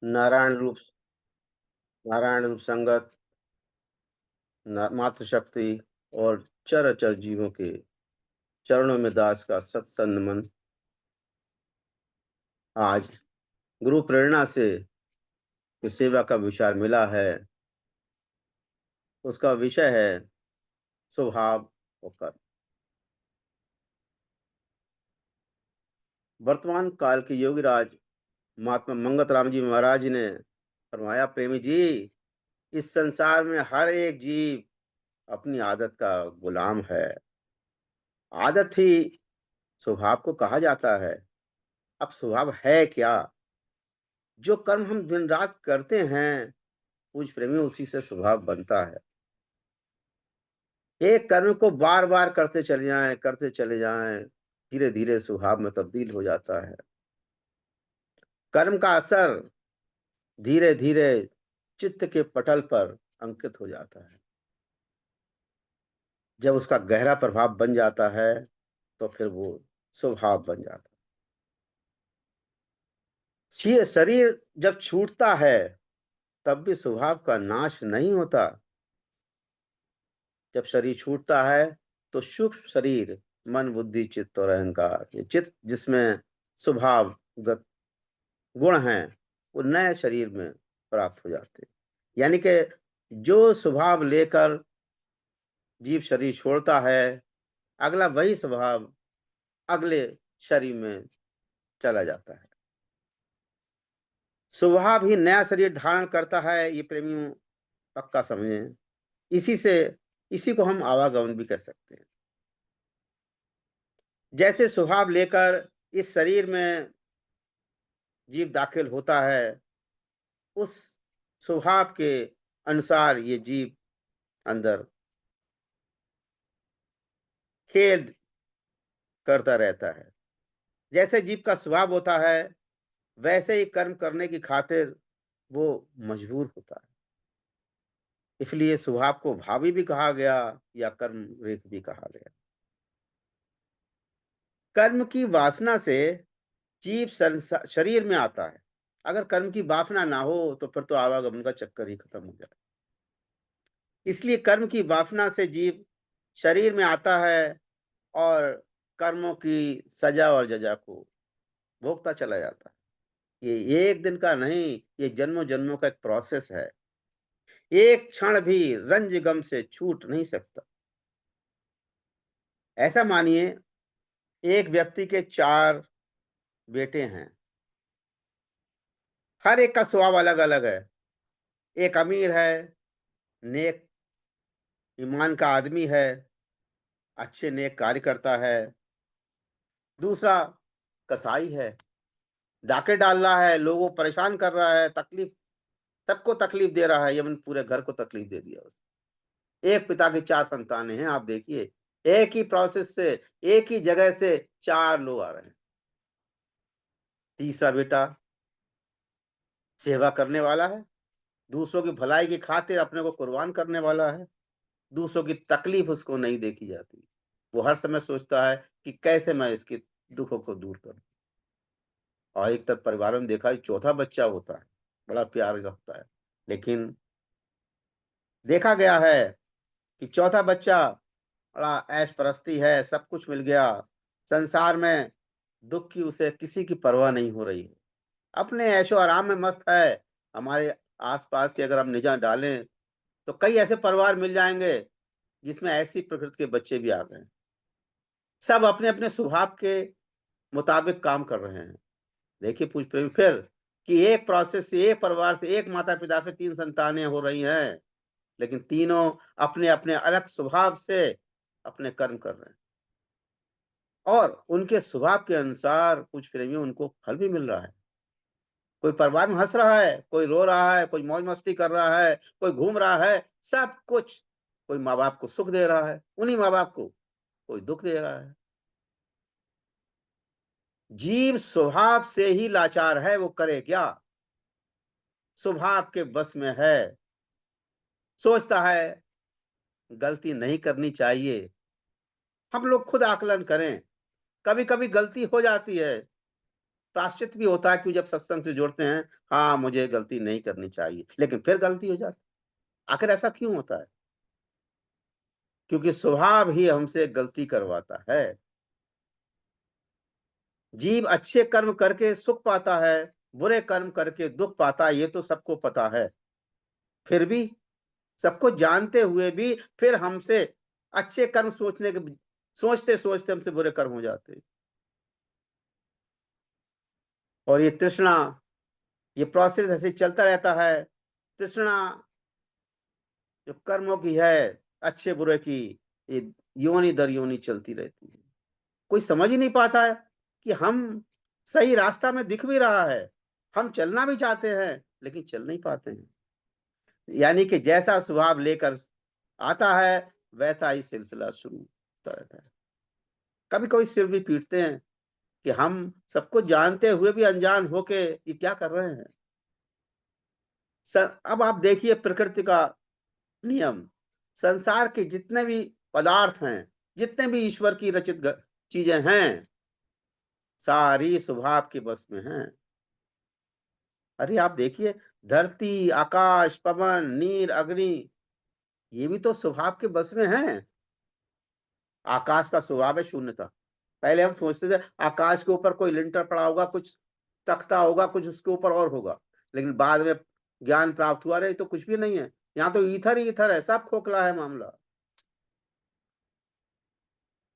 नारायण रूप नारायण रूप संगत, मातृशक्ति और चर अचर जीवों के चरणों में दास का सत्संग नमन। आज गुरु प्रेरणा से जो सेवा का विचार मिला है, उसका विषय है स्वभाव और कर्म। वर्तमान काल के योगीराज महात्मा मंगत राम जी महाराज ने फरमाया, प्रेमी जी, इस संसार में हर एक जीव अपनी आदत का गुलाम है। आदत ही स्वभाव को कहा जाता है। अब स्वभाव है क्या? जो कर्म हम दिन रात करते हैं, पूज प्रेमी, उसी से स्वभाव बनता है। एक कर्म को बार बार करते चले जाएं, धीरे धीरे स्वभाव में तब्दील हो जाता है। कर्म का असर धीरे धीरे चित्त के पटल पर अंकित हो जाता है। जब उसका गहरा प्रभाव बन जाता है, तो फिर वो स्वभाव बन जाता है। ये शरीर जब छूटता है, तब भी स्वभाव का नाश नहीं होता। जब शरीर छूटता है, तो सूक्ष्म शरीर, मन, बुद्धि, चित्त और अहंकार, ये चित्त जिसमें स्वभावगत गुण हैं, वो नए शरीर में प्राप्त हो जाते हैं। यानी कि जो स्वभाव लेकर जीव शरीर छोड़ता है, अगला वही स्वभाव अगले शरीर में चला जाता है। स्वभाव ही नया शरीर धारण करता है, ये प्रेमियों पक्का समझें। इसी से इसी को हम आवागमन भी कह सकते हैं। जैसे स्वभाव लेकर इस शरीर में जीव दाखिल होता है, उस स्वभाव के अनुसार ये जीव अंदर खेल करता रहता है। जैसे जीव का स्वभाव होता है, वैसे ही कर्म करने की खातिर वो मजबूर होता है। इसलिए स्वभाव को भावी भी कहा गया या कर्म रेख भी कहा गया। कर्म की वासना से जीव शरीर में आता है। अगर कर्म की वासना ना हो, तो फिर तो आवागमन का चक्कर ही खत्म हो जाए। इसलिए कर्म की वासना से जीव शरीर में आता है और कर्मों की सजा और जजा को भोगता चला जाता है। ये एक दिन का नहीं, ये जन्मों जन्मों का एक प्रोसेस है। एक क्षण भी रंज गम से छूट नहीं सकता। ऐसा मानिए, एक व्यक्ति के 4 बेटे हैं। हर एक का स्वभाव अलग अलग है। एक अमीर है, नेक ईमान का आदमी है, अच्छे नेक कार्य करता है। दूसरा कसाई है, डाके डाल रहा है, लोगों को परेशान कर रहा है, तकलीफ, सबको तकलीफ दे रहा है, इवन पूरे घर को तकलीफ दे दिया उसने। एक पिता की 4 संतानें हैं, आप देखिए। एक ही प्रोसेस से, एक ही जगह से 4 लोग आ रहे हैं। तीसरा बेटा सेवा करने वाला है, दूसरों की भलाई की खातिर अपने को कुर्बान करने वाला है। दूसरों की तकलीफ उसको नहीं देखी जाती। वो हर समय सोचता है कि कैसे मैं इसके दुखों को दूर करूँ। और एक तरफ परिवारों में देखा, चौथा बच्चा होता है, बड़ा प्यार रखता है। लेकिन देखा गया है कि चौथा बच्चा बड़ा ऐश-परस्ती है, सब कुछ मिल गया। संसार में दुःख की उसे किसी की परवाह नहीं हो रही है। अपने ऐशो-आराम में मस्त है। हमारे आस-पास की अगर हम निगाह डालें, तो कई ऐसे परिवार मिल जाएँगे, जिसमें ऐसी प्रकृति के बच्चे भी आ गए हैं। सब अपने-अपने स्वभाव के मुताबिक काम कर रहे हैं। देखिए पूछ प्रेमी, फिर कि एक प्रोसेस से, एक परिवार से, एक माता-पिता से 3 संतानें हो रही हैं, लेकिन तीनों अपने-अपने अलग स्वभाव से अपने कर्म कर रहे हैं। और उनके स्वभाव के अनुसार कुछ प्रेमियों उनको फल भी मिल रहा है। कोई परिवार में हँस रहा है, कोई रो रहा है, कोई मौज-मस्ती कर रहा है, कोई घूम रहा है, सब कुछ। कोई माँ-बाप को सुख दे रहा है, उन्हीं माँ-बाप को कोई दुःख दे रहा है। जीव स्वभाव से ही लाचार है, वो करे क्या? स्वभाव के बस में है। सोचता है गलती नहीं करनी चाहिए। हम लोग खुद आकलन करें, कभी-कभी गलती हो जाती है, प्रायश्चित भी होता है कि जब सत्संग से जुड़ते हैं, हाँ, मुझे गलती नहीं करनी चाहिए, लेकिन फिर गलती हो जाती है। आखिर ऐसा क्यों होता है? क्योंकि स्वभाव ही हमसे गलती करवाता है। जीव अच्छे कर्म करके सुख पाता है, बुरे कर्म करके दुःख पाता है, ये तो सबको पता है। फिर भी सबको जानते हुए भी फिर हमसे अच्छे कर्म सोचते-सोचते हमसे बुरे कर्म हो जाते हैं। और ये तृष्णा, ये प्रोसेस ऐसे ही चलता रहता है। तृष्णा जो कर्मों की है, अच्छे बुरे की, ये योनि दर योनि चलती रहती है। कोई समझ ही नहीं पाता है कि हम सही रास्ता में दिख भी रहा है, हम चलना भी चाहते हैं, लेकिन चल नहीं पाते हैं। यानी कि जैसा स्वभाव लेकर आता है, वैसा ही सिलसिला शुरू होता रहता है। कभी-कभी सिर भी पीटते हैं कि हम सब कुछ जानते हुए भी अनजान होके ये क्या कर रहे हैं। अब आप देखिए प्रकृति का नियम, संसार के जितने भी पदार्थ हैं, जितने भी ईश्वर की रचित चीजें हैं, सारी स्वभाव के बस में हैं। अरे आप देखिए, धरती, आकाश, पवन, नीर, अग्नि, ये भी तो स्वभाव के बस में हैं। आकाश का स्वभाव है शून्यता। पहले हम सोचते थे आकाश के ऊपर कोई लिंटर पड़ा होगा, कुछ तख्ता होगा, कुछ उसके ऊपर और होगा। लेकिन बाद में ज्ञान प्राप्त हुआ, अरे ये तो कुछ भी नहीं है, यहाँ तो ईथर ही ईथर है, सब खोखला है मामला।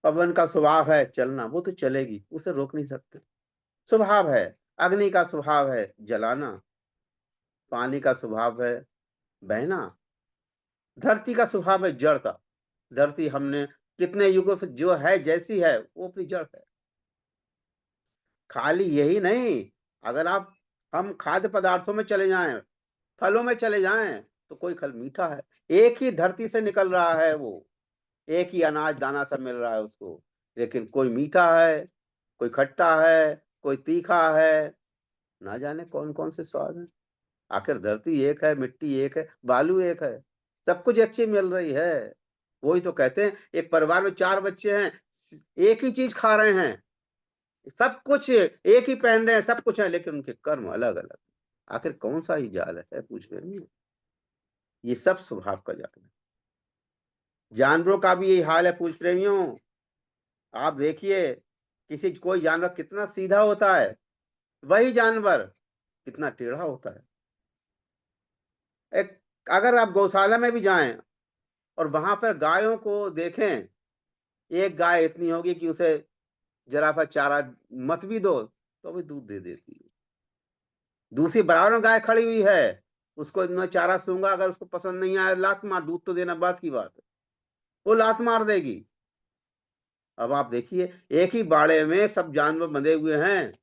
पवन का स्वभाव है चलना, वो तो चलेगी, उसे रोक नहीं सकते, स्वभाव है। अग्नि का स्वभाव है जलाना, पानी का स्वभाव है बहना, धरती का स्वभाव है जड़ता। धरती हमने कितने युगों से जो है जैसी है वो अपनी जड़ है। खाली यही नहीं, अगर आप हम खाद्य पदार्थों में चले जाएं, फलों में चले जाएं, तो कोई फल मीठा है, एक ही धरती से निकल रहा है वो, एक ही अनाज दाना सब मिल रहा है उसको, लेकिन कोई मीठा है, कोई खट्टा है, कोई तीखा है, ना जाने कौन कौन से स्वाद हैं। आखिर धरती एक है, मिट्टी एक है, बालू एक है, सब कुछ अच्छी मिल रही है। वही तो कहते हैं एक परिवार में 4 बच्चे हैं, एक ही चीज खा रहे हैं, सब कुछ एक ही पहन रहे हैं, सब कुछ है, लेकिन उनके कर्म अलग-अलग। आखिर कौन-सा ही जाल है पूछ रहे हैं। ये सब स्वभाव का जाल है। जानवरों का भी यही हाल है पूछ प्रेमियों। आप देखिए, कोई जानवर कितना सीधा होता है, वही जानवर कितना टेढ़ा होता है। एक अगर आप गौशाला में भी जाएँ और वहाँ पर गायों को देखें, एक गाय इतनी होगी कि उसे ज़रा-सा चारा मत भी दो, तो भी दूध दे देती है। दूसरी बराबर में गाय खड़ी हुई है, उसको मैं चारा सूँगा, अगर उसको पसंद नहीं आया लात मार, दूध तो देना बाद की बात है, वो लात मार देगी। अब आप देखिए, एक ही बाड़े में सब जानवर बंधे हुए हैं,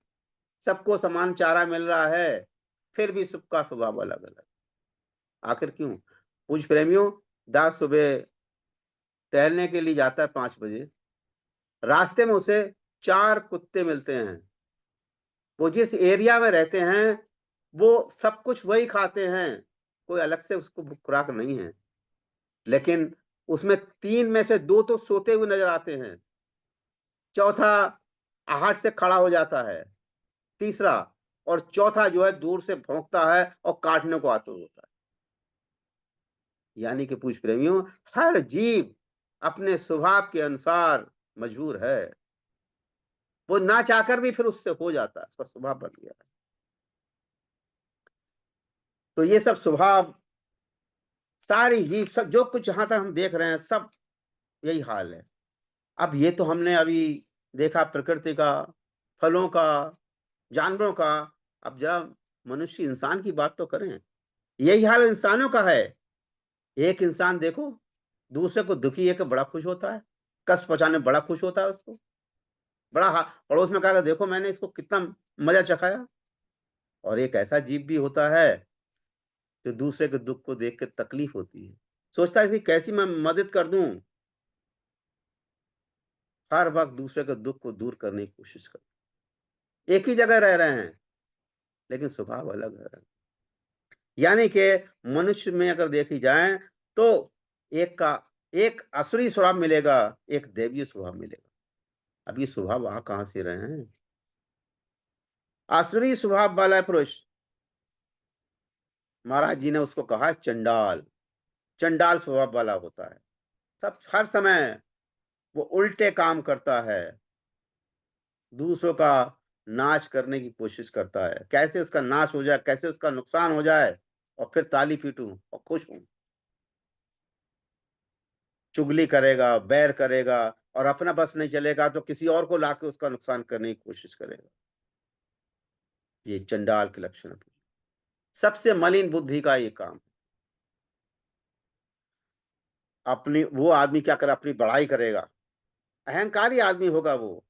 सबको समान चारा मिल रहा है, फिर भी सबका स्वभाव अलग-अलग। आखिर क्यों? पूज्य प्रेमियों, दास सुबह टहलने के लिए जाता है 5 बजे, रास्ते में उसे 4 कुत्ते मिलते हैं। वो जिस एरिया में रहते हैं, वो सब कुछ वही खाते हैं, कोई अलग से उसको खुराक नहीं है। लेकिन उसमें 3 में से 2 तो सोते हुए नज़र आते हैं, चौथा आहट से खड़ा हो जाता है, तीसरा और चौथा जो है दूर से भौंकता है और काटने को आतुर होता है। यानी कि पूज्य प्रेमियों, हर जीव अपने स्वभाव के अनुसार मजबूर है। वो ना चाहकर भी फिर उससे हो जाता है, उसका स्वभाव बन गया है। तो ये सब स्वभाव, सारी जीव सब जो कुछ जहाँ तक हम देख रहे हैं, सब यही हाल है। अब ये तो हमने अभी देखा प्रकृति का, फलों का, जानवरों का, अब जरा मनुष्य इंसान की बात तो करें। यही हाल इंसानों का है। एक इंसान देखो, दूसरे को दुखी है कि बड़ा खुश होता है, कष्ट पहुँचाने में बड़ा खुश होता है उसको। बड़ा पड़ोस में कहा देखो मैंने इसको कितना मज़ा चखाया। और एक ऐसा जीव भी होता है जो दूसरे के दुःख को देख के तकलीफ होती है। सोचता है इसकी कैसी मैं मदद कर दूँ, हर वक़्त दूसरे के दुःख को दूर करने की कोशिश एक ही जगह रह रहे हैं, लेकिन स्वभाव अलग है। यानी कि मनुष्य में अगर देखी जाए तो एक का एक असुरी स्वभाव मिलेगा, एक दैवीय स्वभाव मिलेगा। अब ये स्वभाव आ कहाँ से रहे हैं? आसुरी स्वभाव वाला पुरुष, महाराज जी ने उसको कहा चंडाल, चंडाल स्वभाव वाला होता है। सब हर समय वो उल्टे काम करता है, दूसरों का नाश करने की कोशिश करता है। कैसे उसका नाश हो जाए, कैसे उसका नुकसान हो जाए और फिर ताली पीटूँ और खुश हूँ। चुगली करेगा, बैर करेगा और अपना बस नहीं चलेगा तो किसी और को लाके उसका नुकसान करने की कोशिश करेगा। ये चंडाल के लक्षण है। सबसे मलिन बुद्धि का ये काम। अपनी वो आदमी क्या करे, अपनी बड़ाई करेगा, अहंकारी आदमी होगा वो,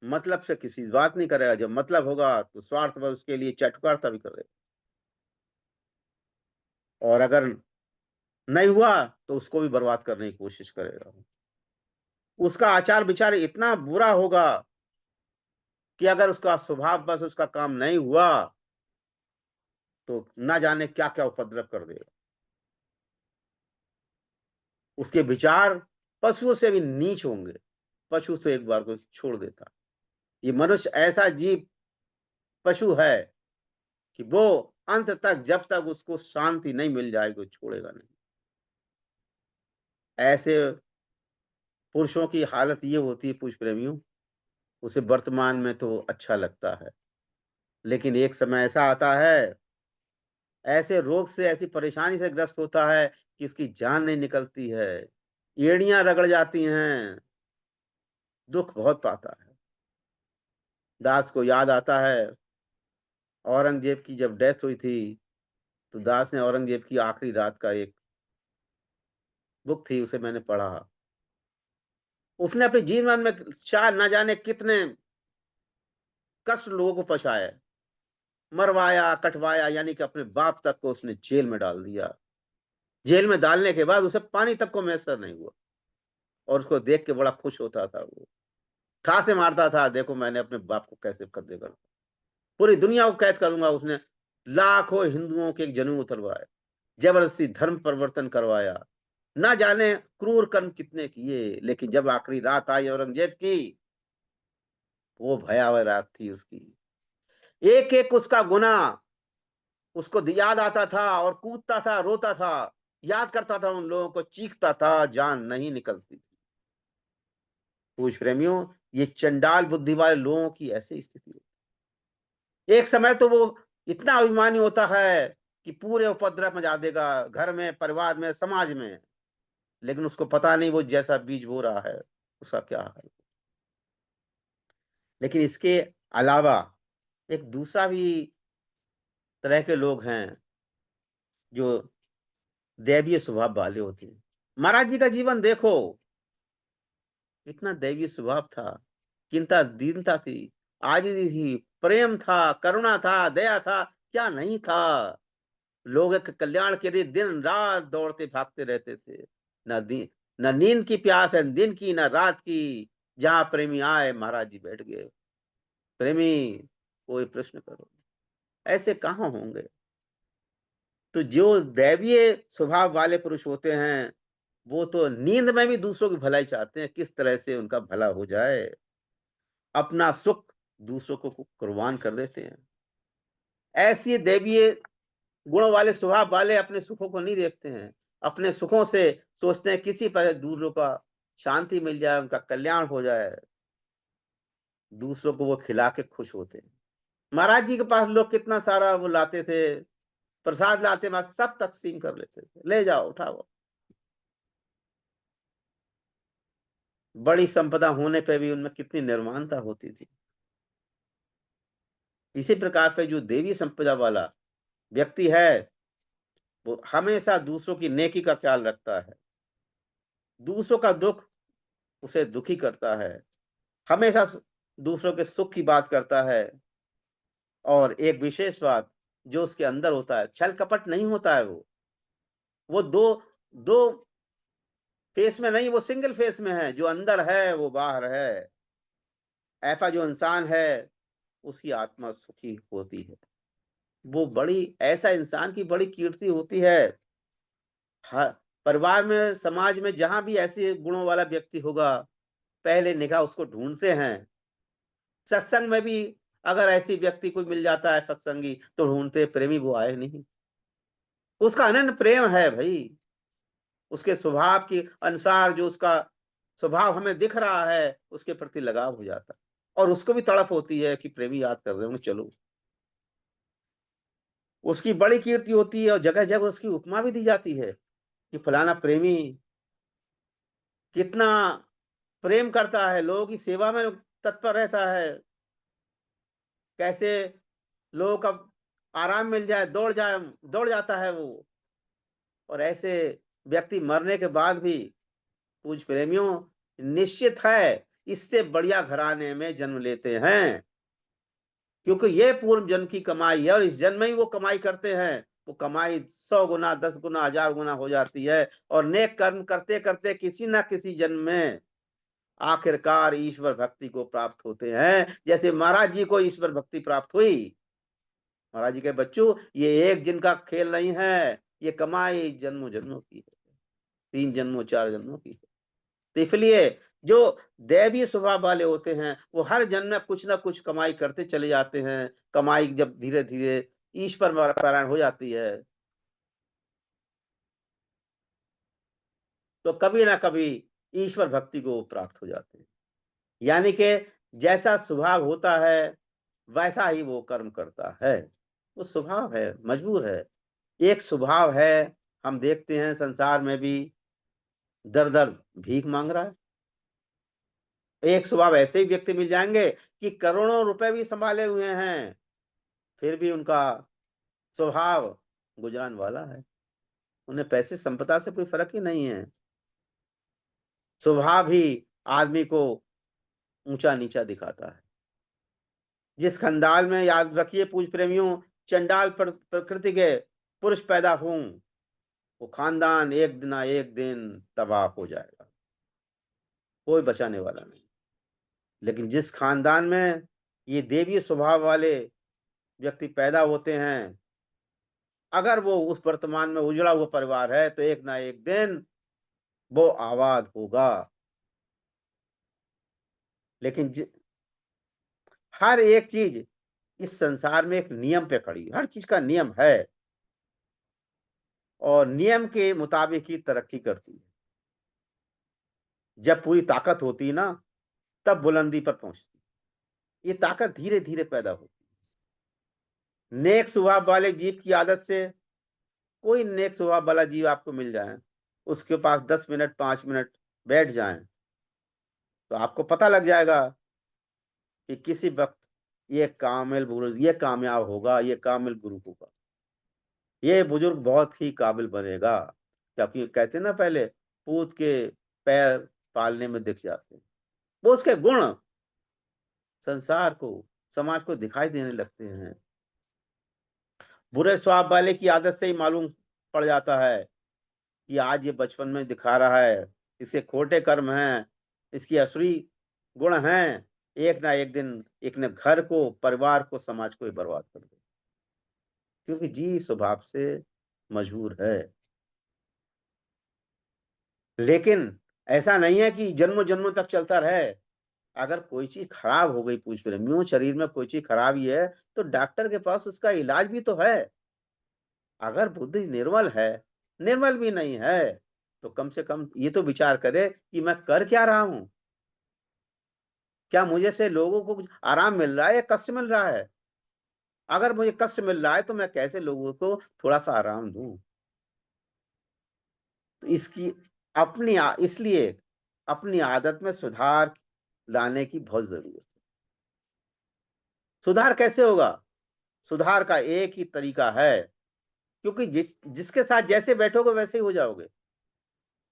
मतलब से किसी से बात नहीं करेगा, जब मतलब होगा तो स्वार्थवश उसके लिए चटुकारिता भी करेगा और अगर नहीं हुआ तो उसको भी बर्बाद करने की कोशिश करेगा। उसका आचार विचार इतना बुरा होगा कि अगर उसका स्वभाव बस उसका काम नहीं हुआ तो ना जाने क्या-क्या उपद्रव कर देगा। उसके विचार पशुओं से भी नीच होंगे, पशु तो एक बार को छोड़ देता। ये मनुष्य ऐसा जीव पशु है कि वो अंत तक जब तक उसको शांति नहीं मिल जाएगी वो छोड़ेगा नहीं। ऐसे पुरुषों की हालत ये होती है पुरुष प्रेमियों, उसे वर्तमान में तो अच्छा लगता है, लेकिन एक समय ऐसा आता है, ऐसे रोग से ऐसी परेशानी से ग्रस्त होता है कि इसकी जान नहीं निकलती है, एड़ियाँ रगड़ जाती हैं, दुःख बहुत पाता है। दास को याद आता है औरंगज़ेब की जब डेथ हुई थी, तो दास ने औरंगज़ेब की आखिरी रात का एक बुक थी उसे मैंने पढ़ा। उसने अपने जीवन में शायद ना जाने कितने कष्ट लोगों को पहुँचाए, मरवाया, कटवाया यानी कि अपने बाप तक को उसने जेल में डाल दिया। जेल में डालने के बाद उसे पानी तक को मैसर नहीं हुआ और उसको देख के बड़ा खुश होता था वो। ठासे मारता था, देखो मैंने अपने बाप को कैसे कत्ल कर पूरी दुनिया को कैद करूँगा उसने लाखों हिंदुओं के जनेऊ उतरवाए, जबरदस्ती धर्म परिवर्तन करवाया। ना जाने क्रूर कर्म कितने किए, लेकिन जब आखिरी रात आई औरंगज़ेब की, वो भयावह रात थी उसकी। एक-एक उसका गुनाह उसको याद आता था और कूदता था, रोता था, याद करता था उन लोगों को, चीखता था, जान नहीं निकलती थी। पूज्य प्रेमियों, ये चंडाल बुद्धि वाले लोगों की ऐसी स्थिति है। एक समय तो वो इतना अभिमानी होता है कि पूरे उपद्रव मचा देगा, घर में, परिवार में, समाज में, लेकिन उसको पता नहीं वो जैसा बीज बो रहा है, उसका क्या हाल। लेकिन इसके अलावा एक दूसरा भी तरह के लोग हैं, जो दैवीय स्वभाव वाले होते हैं। महाराज जी का जीवन देखो, इतना दैवीय स्वभाव था, चिंता दीनता थी, आजीजी थी, प्रेम था, करुणा था, दया था, क्या नहीं था। लोगों के कल्याण के लिए दिन-रात दौड़ते भागते रहते थे। ना दी ना नींद की प्यास है दिन की, ना रात की। जहाँ प्रेमी आए महाराज जी बैठ गए। प्रेमी कोई प्रश्न करो, ऐसे कहाँ होंगे? तो जो दैवीय स्वभाव वाले पुरुष होते हैं, वो तो नींद में भी दूसरों की भलाई चाहते हैं, किस तरह से उनका भला हो जाए। अपना सुख दूसरों को कुर्बान कर देते हैं। ऐसी दैवीय गुणों वाले स्वभाव वाले अपने सुखों को नहीं देखते हैं। अपने सुखों से सोचते हैं किसी तरह दूसरों का शांति मिल जाए, उनका कल्याण हो जाए। दूसरों को वो खिला के खुश होते हैं। महाराज जी के पास लोग कितना सारा वो लाते थे, प्रसाद लाते वक़्त सब तक़सीम कर लेते थे। ले जाओ, उठाओ। बड़ी संपदा होने पे भी उनमें कितनी निर्माणता होती थी। इसी प्रकार से जो देवी संपदा वाला व्यक्ति है, वो हमेशा दूसरों की नेकी का ख्याल रखता है। दूसरों का दुःख उसे दुखी करता है। हमेशा दूसरों के सुख की बात करता है। और एक विशेष बात जो उसके अंदर होता है, छल कपट नहीं होता है वो दो दो फेस में नहीं, वो सिंगल फेस में है, जो अंदर है वो बाहर है। ऐसा जो इंसान है उसकी आत्मा सुखी होती है। वो बड़ी ऐसा इंसान की बड़ी कीर्ति होती है। हर परिवार में, समाज में जहां भी ऐसे गुणों वाला व्यक्ति होगा, पहले निगाह उसको ढूंढते हैं। सत्संग में भी अगर ऐसी व्यक्ति कोई मिल जाता है सत्संगी, तो ढूंढते प्रेमी, वो आए नहीं। उसका अनन्य प्रेम है भाई, उसके स्वभाव के अनुसार जो उसका स्वभाव हमें दिख रहा है, उसके प्रति लगाव हो जाता है। और उसको भी तड़प होती है कि प्रेमी याद कर रहे होंगे, चलो। उसकी बड़ी कीर्ति होती है और जगह जगह उसकी उपमा भी दी जाती है कि फलाना प्रेमी कितना प्रेम करता है, लोगों की सेवा में तत्पर रहता है, कैसे लोगों का आराम मिल जाए, दौड़ जाता है वो। और ऐसे व्यक्ति मरने के बाद भी, पूज्य प्रेमियों, निश्चित है इससे बढ़िया घराने में जन्म लेते हैं, क्योंकि ये पूर्व जन्म की कमाई है और इस जन्म में ही वो कमाई करते हैं। वो कमाई 100 गुना, 10 गुना, 1000 गुना हो जाती है। और नेक कर्म करते करते किसी ना किसी जन्म में आखिरकार ईश्वर भक्ति को प्राप्त होते हैं। जैसे महाराज जी को ईश्वर भक्ति प्राप्त हुई। महाराज जी के बच्चों, ये एक दिन का खेल नहीं है, ये कमाई जन्मों जन्मों की है, 3 जन्मों 4 जन्मों की है। तो इसलिए जो दैवीय स्वभाव वाले होते हैं, वो हर जन्म में कुछ ना कुछ कमाई करते चले जाते हैं। कमाई जब धीरे धीरे ईश्वर परायण हो जाती है, तो कभी ना कभी ईश्वर भक्ति को प्राप्त हो जाते हैं। यानी कि जैसा स्वभाव होता है, वैसा ही वो कर्म करता है। वो स्वभाव है, मजबूर है। एक स्वभाव है, हम देखते हैं संसार में भी, दर दर भीख मांग रहा है। एक स्वभाव ऐसे ही व्यक्ति मिल जाएंगे कि करोड़ों रुपए भी संभाले हुए हैं, फिर भी उनका स्वभाव गुजरान वाला है। उन्हें पैसे संपदा से कोई फर्क ही नहीं है। स्वभाव ही आदमी को ऊंचा नीचा दिखाता है। जिस खंडाल में, याद रखिए पूज प्रेमियों, चंडाल प्रकृति के पुरुष पैदा हों, वो खानदान एक दिन तबाह हो जाएगा, कोई बचाने वाला नहीं। लेकिन जिस खानदान में ये देवीय स्वभाव वाले व्यक्ति पैदा होते हैं, अगर वो उस वर्तमान में उजड़ा हुआ परिवार है, तो एक ना एक दिन वो आबाद होगा। लेकिन हर एक चीज इस संसार में एक नियम पे खड़ी है, हर चीज का नियम है, और नियम के मुताबिक ही तरक्की करती है। जब पूरी ताकत होती है ना, तब बुलंदी पर पहुंचती है। ये ताकत धीरे धीरे पैदा होती है। नेक स्वभाव वाले जीव की आदत से, कोई नेक स्वभाव वाला जीव आपको मिल जाए, उसके पास 10 मिनट 5 मिनट बैठ जाएं, तो आपको पता लग जाएगा कि किसी वक्त ये कामिल बुजुर्ग, ये कामयाब होगा, ये कामिल गुरु होगा, ये बुजुर्ग बहुत ही काबिल बनेगा। क्योंकि कहते हैं ना, पहले पूत के पैर पालने में दिख जाते हैं। वो उसके गुण संसार को, समाज को दिखाई देने लगते हैं। बुरे स्वभाव वाले की आदत से ही मालूम पड़ जाता है कि आज ये बचपन में दिखा रहा है, इसके खोटे कर्म हैं, इसकी असली गुण हैं। एक ना एक दिन एक ने घर को, परिवार को, समाज को ही बर्बाद कर दे, क्योंकि जी स्वभाव से मजबूर है। लेकिन ऐसा नहीं है कि जन्मों जन्मों तक चलता रहे। अगर कोई चीज खराब हो गई, पूछ प्रेमियों, शरीर में कोई चीज खराब ही है, तो डॉक्टर के पास उसका इलाज भी तो है। अगर बुद्धि निर्मल है, निर्मल भी नहीं है, तो कम से कम ये तो विचार करे कि मैं कर क्या रहा हूं। क्या मुझे से लोगों को कुछ आराम मिल रहा है या कष्ट मिल रहा है? अगर मुझे कष्ट मिल रहा है, तो मैं कैसे लोगों को थोड़ा सा आराम दूं? तो इसलिए अपनी आदत में सुधार लाने की बहुत जरूरत है। सुधार कैसे होगा? सुधार का एक ही तरीका है, क्योंकि जिसके साथ जैसे बैठोगे वैसे ही हो जाओगे।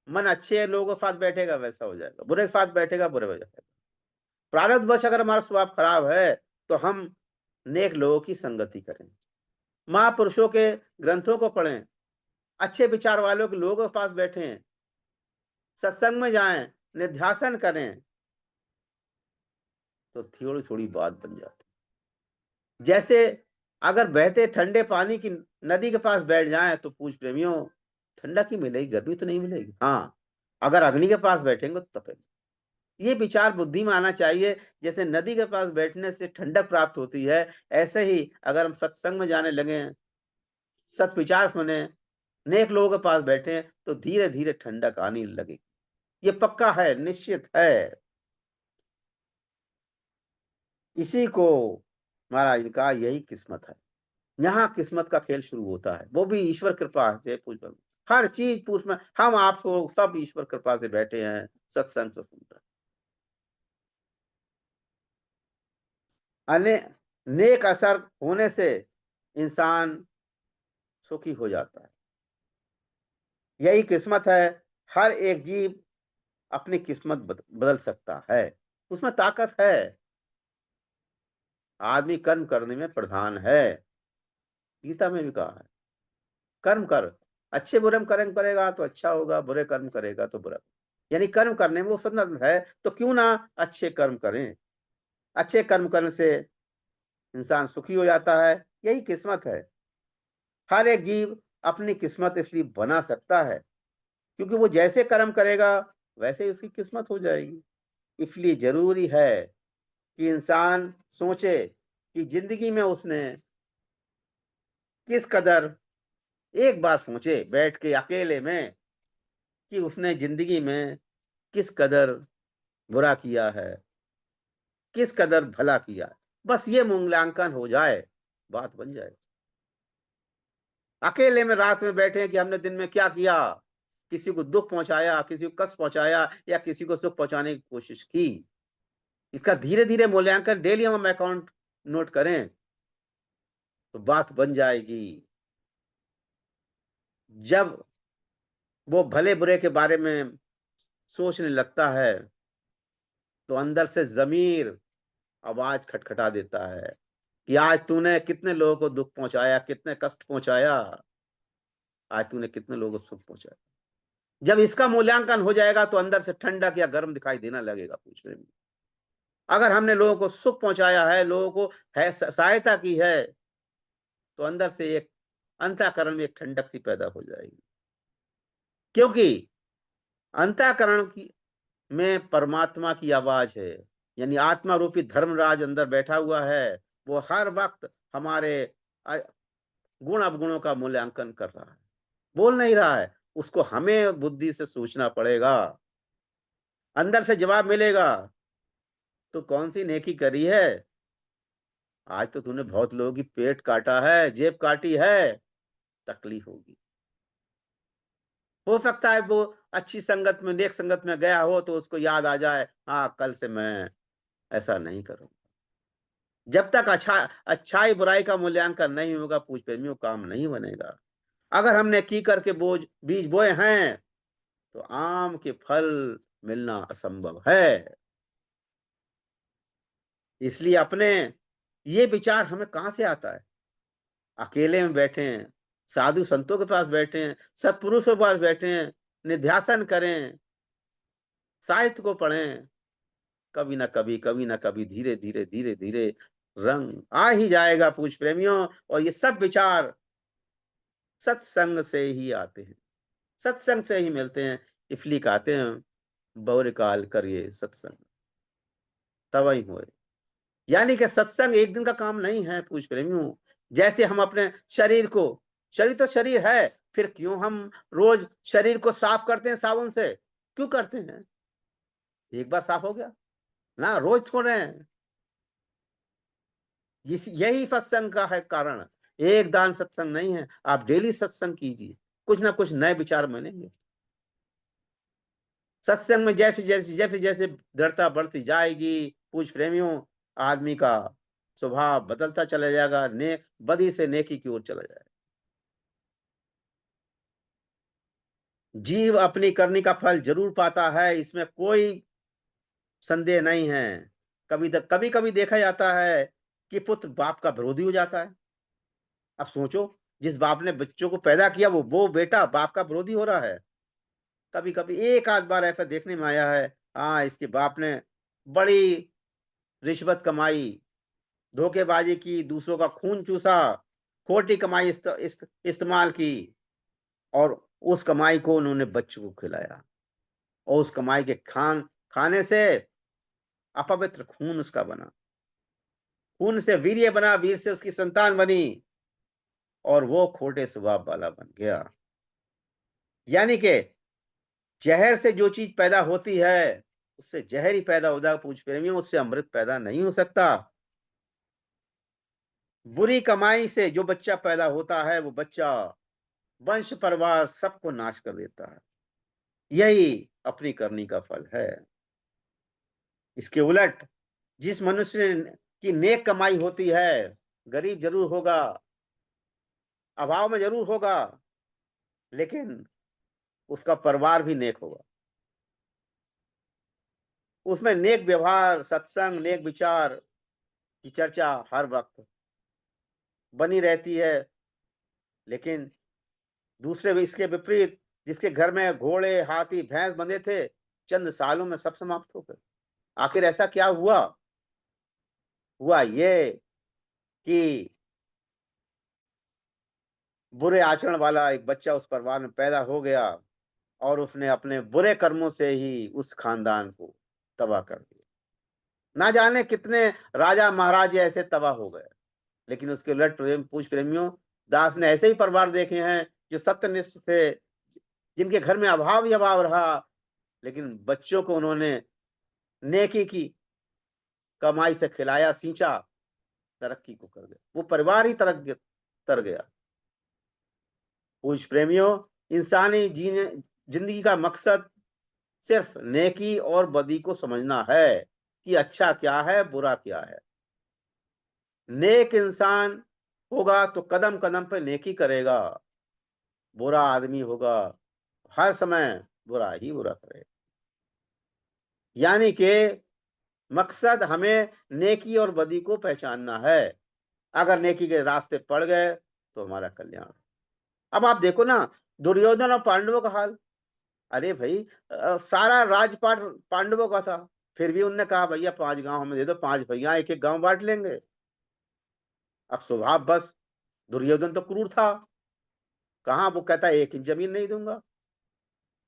मन अच्छे लोगों के साथ बैठेगा वैसा हो जाएगा, बुरे के साथ बैठेगा बुरे हो जाएगा। प्रारब्धवश अगर हमारा स्वभाव खराब है, तो हम नेक लोगों की संगति करें, महापुरुषों के ग्रंथों को पढ़ें, अच्छे विचार वालों के लोगों के पास बैठें, सत्संग में जाएं, निध्यासन करें, तो थोड़ी थोड़ी बात बन जाती। जैसे अगर बहते ठंडे पानी की नदी के पास बैठ जाएं, तो पूछ प्रेमियों, ठंडा की मिलेगी, गर्मी तो नहीं मिलेगी। हाँ, अगर अग्नि के पास बैठेंगे तो तपेंगे। ये विचार बुद्धि में आना चाहिए। जैसे नदी के पास बैठने से ठंडक प्राप्त होती है, ऐसे ही अगर हम सत्संग में जाने लगे, सत्विचार सुने, नेक लोगों के पास बैठे, तो धीरे-धीरे ठंडक आने लगेगी। ये पक्का है, निश्चित है। इसी को महाराज ने कहा यही किस्मत है। यहाँ किस्मत का खेल शुरू होता है, वो भी ईश्वर कृपा से पूछ हर चीज़ पूछ में हम आप सब ईश्वर कृपा से बैठे हैं, सत्संग से सुन रहे हैं। नेक असर होने से इंसान सुखी हो जाता है। यही किस्मत है, हर एक जीव अपनी किस्मत बदल सकता है, उसमें ताकत है। आदमी कर्म करने में प्रधान है, गीता में भी कहा है, कर्म कर, अच्छे बुरे कर्म करेगा तो अच्छा होगा, बुरे कर्म करेगा तो बुरा। यानी कर्म करने में वो स्वतंत्र है, तो क्यों ना अच्छे कर्म करें। अच्छे कर्म करने से इंसान सुखी हो जाता है, यही किस्मत है। हर एक जीव अपनी किस्मत इसलिए बना सकता है, क्योंकि वो जैसे कर्म करेगा वैसे ही उसकी किस्मत हो जाएगी। इसलिए जरूरी है कि इंसान सोचे कि जिंदगी में उसने किस कदर, एक बार सोचे बैठ के अकेले में कि उसने जिंदगी में किस कदर बुरा किया है, किस कदर भला किया है। बस ये मूल्यांकन हो जाए, बात बन जाए। अकेले में रात में बैठे हैं कि हमने दिन में क्या किया, किसी को दुख पहुंचाया, किसी को कष्ट पहुंचाया या किसी को सुख पहुंचाने की कोशिश की। इसका धीरे धीरे मूल्यांकन डेली हम अकाउंट नोट करें तो बात बन जाएगी। जब वो भले बुरे के बारे में सोचने लगता है तो अंदर से जमीर आवाज खटखटा देता है कि आज तूने कितने लोगों को दुख पहुंचाया, कितने कष्ट पहुंचाया, आज तूने कितने लोगों को सुख पहुंचाया। जब इसका मूल्यांकन हो जाएगा तो अंदर से ठंडक या गर्म दिखाई देना लगेगा पूछने में। अगर हमने लोगों को सुख पहुंचाया है, लोगों को है सहायता की है, तो अंदर से एक अंतःकरण में एक ठंडक सी पैदा हो जाएगी। क्योंकि अंतःकरण की में परमात्मा की आवाज है, यानी आत्मा रूपी धर्मराज अंदर बैठा हुआ है। वो हर वक्त हमारे अ, गुण अवगुणों का मूल्यांकन कर रहा है, बोल नहीं रहा है, उसको हमें बुद्धि से सोचना पड़ेगा। अंदर से जवाब मिलेगा, तो कौन सी नेकी करी है, आज तो तूने बहुत लोगों की पेट काटा है, जेब काटी है, तकलीफ होगी। हो सकता है वो अच्छी संगत में, नेक संगत में गया हो तो उसको याद आ जाए, हाँ कल से मैं ऐसा नहीं करूंगा। जब तक अच्छाई बुराई का मूल्यांकन नहीं होगा पूछ प्रेमियों, काम नहीं बनेगा। अगर हमने की करके बोझ बीज बोए हैं तो आम के फल मिलना असंभव है। इसलिए अपने ये विचार हमें कहां से आता है, अकेले में बैठे हैं, साधु संतों के पास बैठे हैं, सत्पुरुषों के पास बैठे हैं, निध्यासन करें, साहित्य को पढ़ें, कभी ना कभी धीरे धीरे धीरे धीरे रंग आ ही जाएगा पूछ प्रेमियों। और ये सब विचार सत्संग से ही आते हैं, सत्संग से ही मिलते हैं। इसलिए कहते हैं बौर काल करिए सत्संग तब ही होए। यानी कि सत्संग एक दिन का काम नहीं है पूछ प्रेमियों। जैसे हम अपने शरीर को, शरीर तो शरीर है, फिर क्यों हम रोज शरीर को साफ करते हैं साबुन से, क्यों करते हैं, एक बार साफ हो गया ना, रोज छोड़ रहे हैं। यही सत्संग का है कारण। एक दान सत्संग नहीं है, आप डेली सत्संग कीजिए, कुछ ना कुछ नए विचार मिलेंगे। सत्संग में जैसे दृढ़ता बढ़ती जाएगी पूछ प्रेमियों, आदमी का स्वभाव बदलता चला जाएगा, ने बदी से नेकी की ओर चला जाएगा। जीव अपनी करनी का फल जरूर पाता है, इसमें कोई संदेह नहीं है। कभी कभी देखा जाता है कि पुत्र बाप का विरोधी हो जाता है। अब सोचो, जिस बाप ने बच्चों को पैदा किया वो बेटा बाप का विरोधी हो रहा है। कभी कभी एक आध बार ऐसा देखने में आया है, हाँ इसके बाप ने बड़ी रिश्वत कमाई, धोखेबाजी की, दूसरों का खून चूसा, खोटी कमाई इस्तेमाल की, और उस कमाई को उन्होंने बच्चों को खिलाया, और उस कमाई के खाने से अपवित्र खून उसका बना, खून से वीर्य बना, वीर से उसकी संतान बनी, और वो खोटे स्वभाव वाला बन गया। यानी कि जहर से जो चीज पैदा होती है, उससे जहर ही पैदा होता है पूज्य प्रेमियों, उससे अमृत पैदा नहीं हो सकता। बुरी कमाई से जो बच्चा पैदा होता है, वो बच्चा वंश परिवार सबको नाश कर देता है। यही अपनी करनी का फल है। इसके उलट जिस मनुष्य की नेक कमाई होती है, गरीब जरूर होगा, अभाव में जरूर होगा, लेकिन उसका परिवार भी नेक होगा। उसमें नेक व्यवहार, सत्संग, नेक विचार की चर्चा हर वक्त बनी रहती है। लेकिन दूसरे भी इसके विपरीत, जिसके घर में घोड़े, हाथी, भैंस बंधे थे, चंद सालों में सब समाप्त हो गए। आखिर ऐसा क्या हुआ? हुआ ये कि बुरे आचरण वाला एक बच्चा उस परिवार में पैदा हो गया, और उसने अपने बुरे कर्मों से ही उस खानदान को तबाह कर दिया। ना जाने कितने राजा महाराजे ऐसे तबाह हो गए। लेकिन उसके उलट पूज्य प्रेमियों, दास ने ऐसे ही परिवार देखे हैं जो सत्यनिष्ठ थे, जिनके घर में अभाव ही अभाव रहा, लेकिन बच्चों को उन्होंने नेकी की कमाई से खिलाया, सींचा, तरक्की को कर गया। वो परिवार ही तर गया। पूज्य प्रेमियों, इंसानी जीने जिंदगी का मकसद सिर्फ नेकी और बदी को समझना है कि अच्छा क्या है, बुरा क्या है। नेक इंसान होगा तो कदम कदम पे नेकी करेगा, बुरा आदमी होगा हर समय बुरा ही बुरा करेगा। यानी कि मकसद हमें नेकी और बदी को पहचानना है। अगर नेकी के रास्ते पड़ गए तो हमारा कल्याण। अब आप देखो ना, दुर्योधन और पांडवों का हाल। अरे भाई, सारा राजपाट पांडवों का था, फिर भी उनने कहा भैया 5 गांव हमें दे दो, 5 भैया एक एक गांव बांट लेंगे। अब स्वभाव बस, दुर्योधन तो क्रूर था, कहाँ वो कहता है 1 इंच जमीन नहीं दूंगा।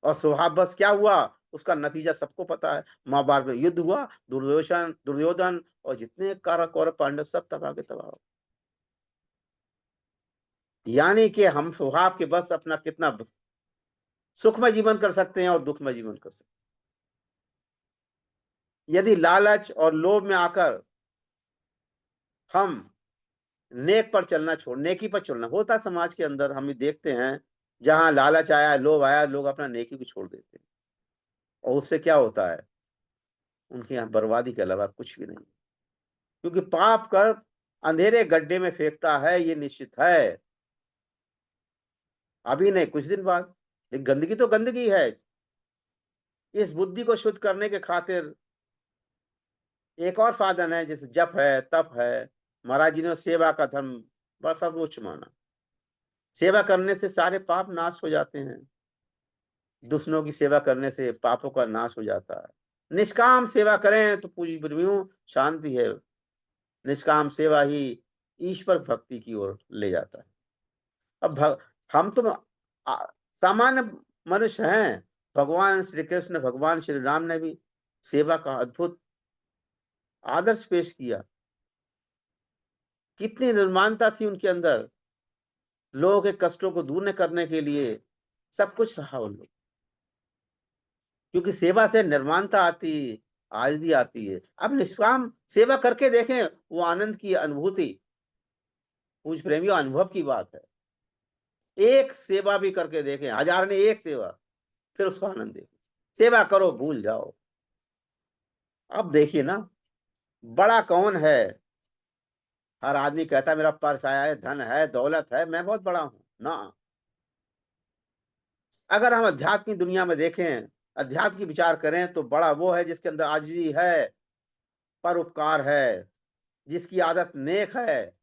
और स्वभाव बस क्या हुआ, उसका नतीजा सबको पता है। महाभारत में युद्ध हुआ, दुर्योधन दुर्योधन और जितने कारक और पांडव सब तबाह के तबाह। यानी कि हम स्वभाव के बस अपना कितना सुखमय जीवन कर सकते हैं और दुखमय जीवन कर सकते हैं। यदि लालच और लोभ में आकर हम नेक पर चलना छोड़ नेकी पर चलना होता, समाज के अंदर हम देखते हैं, जहां लालच आया, लोभ आया, लोग अपना नेकी को छोड़ देते हैं, और उससे क्या होता है, उनके यहाँ बर्बादी के अलावा कुछ भी नहीं। क्योंकि पाप कर अंधेरे गड्ढे में फेंकता है, ये निश्चित है। अभी नहीं, कुछ दिन बाद। लेकिन गंदगी तो गंदगी है। इस बुद्धि को शुद्ध करने के खातिर एक और साधन है, जैसे जप है, तप है। महाराज जी ने सेवा का धर्म बड़ा सर्वोच्च माना। सेवा करने से सारे पाप नाश हो जाते हैं। दूसरों की सेवा करने से पापों का नाश हो जाता है। निष्काम सेवा करें तो पूरी ब्रह्मियों शांति है। निष्काम सेवा ही ईश्वर भक्ति की ओर ले जाता है। अब हम तो आ- सामान्य मनुष्य हैं। भगवान श्री कृष्ण, भगवान श्री राम ने भी सेवा का अद्भुत आदर्श पेश किया। कितनी निर्माणता थी उनके अंदर, लोगों के कष्टों को दूर न करने के लिए सब कुछ सहा उन लोग। क्योंकि सेवा से निर्माणता आती, आज़ादी आती है। अब निष्काम सेवा करके देखें, वो आनंद की अनुभूति, पूज्य प्रेमियों, अनुभव की बात है। एक सेवा भी करके देखें, हजार ने एक सेवा, फिर उसका आनंद देखें। सेवा करो, भूल जाओ। अब देखिए ना, बड़ा कौन है? हर आदमी कहता है मेरा पर्स आया है, धन है, दौलत है, मैं बहुत बड़ा हूं ना। अगर हम अध्यात्म की दुनिया में देखें, अध्यात्म की विचार करें, तो बड़ा वो है जिसके अंदर आजिज़ी है, परोपकार है, जिसकी आदत नेक है,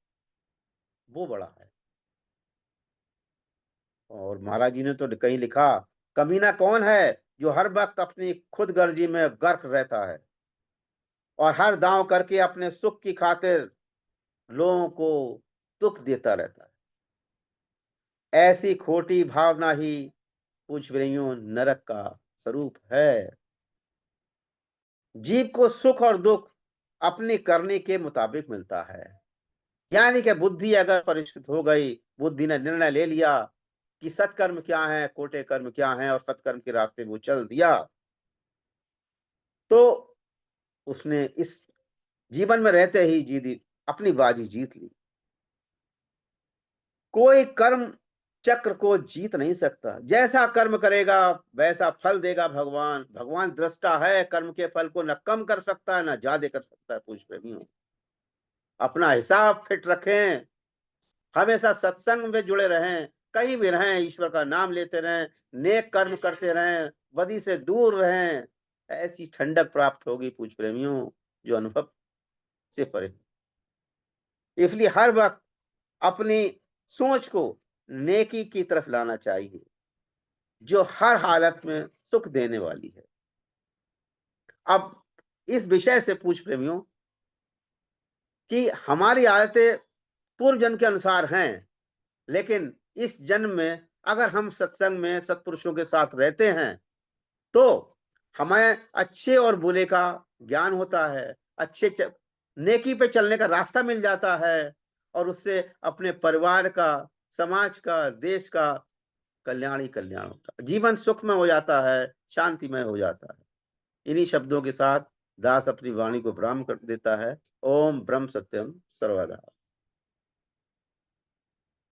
वो बड़ा है। और महाराज जी ने तो कहीं लिखा, कमीना कौन है जो हर वक्त अपनी खुदगर्जी में गर्क रहता है और हर दांव करके अपने सुख की खातिर लोगों को दुख देता रहता है। ऐसी खोटी भावना ही पूछ रही हूं नरक का स्वरूप है। जीव को सुख और दुख अपनी करने के मुताबिक मिलता है। यानी कि बुद्धि अगर परिष्कृत हो गई, बुद्धि ने निर्णय ले लिया कि सत्कर्म क्या है, खोटे कर्म क्या हैं, और सत्कर्म के रास्ते वो चल दिया, तो उसने इस जीवन में रहते ही जीती, अपनी बाजी जीत ली। कोई कर्म चक्र को जीत नहीं सकता। जैसा कर्म करेगा वैसा फल देगा भगवान। भगवान दृष्टा है, कर्म के फल को न कम कर सकता है न ज्यादा कर सकता है। पूछ प्रेमियों, अपना हिसाब फिट रखें, हमेशा सत्संग में जुड़े रहें, कहीं भी रहें ईश्वर का नाम लेते रहें, नेक कर्म करते रहें, बदी से दूर रहें। ऐसी ठंडक प्राप्त होगी पूछ प्रेमियों, जो अनुभव से परे। इसलिए हर वक्त अपनी सोच को नेकी की तरफ लाना चाहिए, जो हर हालत में सुख देने वाली है। अब इस विषय से पूछ प्रेमियों कि हमारी आदतें पूर्व जन्म के अनुसार हैं, लेकिन इस जन्म में अगर हम सत्संग में सत्पुरुषों के साथ रहते हैं, तो हमें अच्छे और बुरे का ज्ञान होता है, नेकी पे चलने का रास्ता मिल जाता है, और उससे अपने परिवार का, समाज का, देश का कल्याण ही कल्याण होता है। जीवन सुखमय हो जाता है, शांतिमय हो जाता है। इन्हीं शब्दों के साथ दास अपनी वाणी को विराम कर देता है। ओम ब्रह्म सत्यम सर्वदा।